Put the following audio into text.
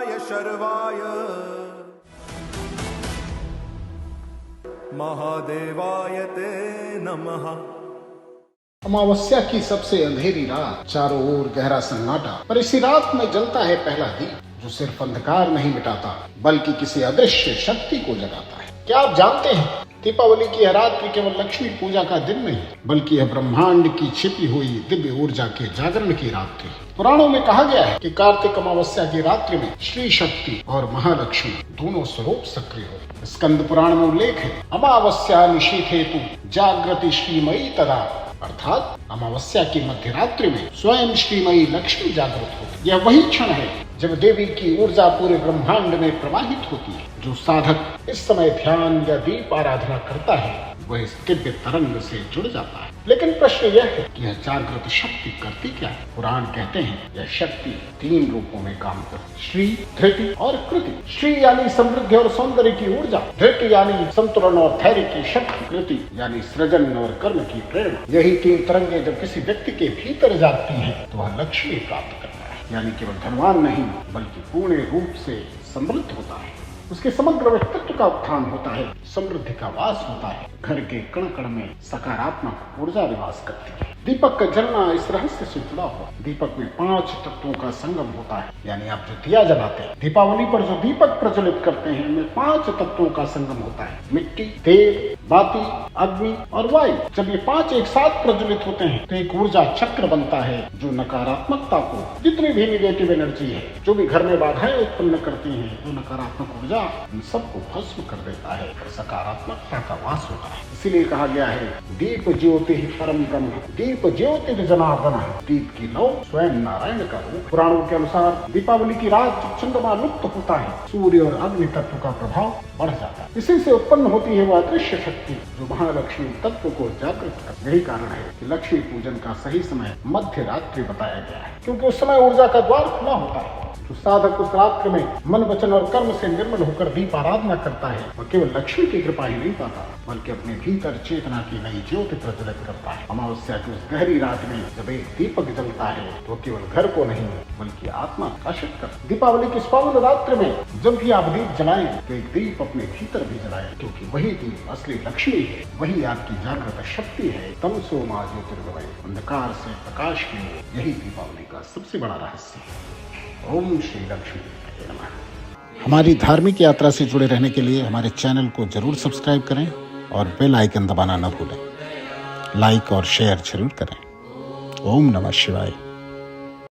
शिवाय शर्वाय महादेवाय ते नमः। अमावस्या की सबसे अंधेरी रात, चारों ओर गहरा सन्नाटा, पर इसी रात में जलता है पहला दीप, जो सिर्फ अंधकार नहीं मिटाता बल्कि किसी अदृश्य शक्ति को जगाता है। क्या आप जानते हैं, दीपावली की यह रात्रि केवल लक्ष्मी पूजा का दिन नहीं, बल्कि यह ब्रह्मांड की छिपी हुई दिव्य ऊर्जा के जागरण की रात्रि। पुराणों में कहा गया है कि कार्तिक अमावस्या की रात्रि में श्री शक्ति और महालक्ष्मी दोनों स्वरूप सक्रिय हो। स्कंद पुराण में उल्लेख है, अमावस्या निशीथेतु जागृति श्रीमयी तदा, अर्थात अमावस्या की मध्य रात्रि में स्वयं श्रीमयी लक्ष्मी जागृत होती। यह वही क्षण है जब देवी की ऊर्जा पूरे ब्रह्मांड में प्रवाहित होती है। जो साधक इस समय ध्यान या दीप आराधना करता है वह इस दिव्य तरंग से जुड़ जाता है। लेकिन प्रश्न यह है कि यह जागृत शक्ति करती क्या है? पुराण कहते हैं यह शक्ति 3 रूपों में काम करती है, श्री, धृति और कृति। श्री यानी समृद्धि और सौंदर्य की ऊर्जा, धृति यानी संतुलन और धैर्य की शक्ति, कृति यानी सृजन और कर्म की प्रेरणा। यही 3 तरंगे जब किसी व्यक्ति के भीतर जाती हैं तो वह लक्ष्मी प्राप्त करता है, यानी केवल धनवान नहीं बल्कि पूर्ण रूप से समृद्ध होता है। उसके समग्र व्यक्तित्व का उत्थान होता है, समृद्धि का वास होता है, घर के कण कण में सकारात्मक ऊर्जा निवास करती है। दीपक का जलना इस रहस्य से जुड़ा हुआ। दीपक में 5 तत्वों का संगम होता है, यानी आप जो दिया जलाते हैं, दीपावली पर जो दीपक प्रज्वलित करते हैं उनमें 5 तत्वों का संगम होता है, मिट्टी, तेल, बाती, अग्नि और वायु। जब ये 5 एक साथ प्रज्वलित होते हैं तो एक ऊर्जा चक्र बनता है जो नकारात्मकता को, जितनी भी निगेटिव एनर्जी है, जो भी घर में बाधाएं उत्पन्न करती हैं, जो नकारात्मक ऊर्जा इन सबको भस्म कर देता है और सकारात्मकता का वास होता है। इसीलिए कहा गया है, दीप ज्योति परम ब्रह्म, दीप ज्योति जनार्दन, दीप की लौ स्वयं नारायण का रूप। पुराणों के अनुसार दीपावली की रात जब चंद्रमा लुप्त होता है, सूर्य और अग्नि तत्व का प्रभाव बढ़ जाता है। इसी से उत्पन्न होती है वह अदृश्य शक्ति जो महालक्ष्मी तत्व को जागृत करती है। यही कारण है कि लक्ष्मी पूजन का सही समय मध्य रात्रि बताया गया है, क्योंकि उस समय ऊर्जा का द्वार खुला होता है। जो साधक उस रात्रि में मन, वचन और कर्म से निर्मल होकर दीप आराधना करता है वह केवल लक्ष्मी की कृपा ही नहीं पाता बल्कि अपने भीतर चेतना की नई ज्योति प्रज्वलित करता है। अमावस्या की उस गहरी रात में जब एक दीपक जलता है तो केवल घर को नहीं बल्कि आत्मा प्रकाशित करता है। दीपावली की पावन रात्रि में जब भी आप दीप जलाएं तो एक दीप अपने भीतर भी जलाएं, क्योंकि वही दीप असली लक्ष्मी है, वही आपकी जागृत शक्ति है। तमसो मा ज्योतिर्गमय, अंधकार से प्रकाश के लिए यही दीपावली का सबसे बड़ा रहस्य है। ओम श्री लक्ष्मी नमः। हमारी धार्मिक यात्रा से जुड़े रहने के लिए हमारे चैनल को जरूर सब्सक्राइब करें और बेल आइकन दबाना न भूलें। लाइक और शेयर जरूर करें। ओम नमः शिवाय।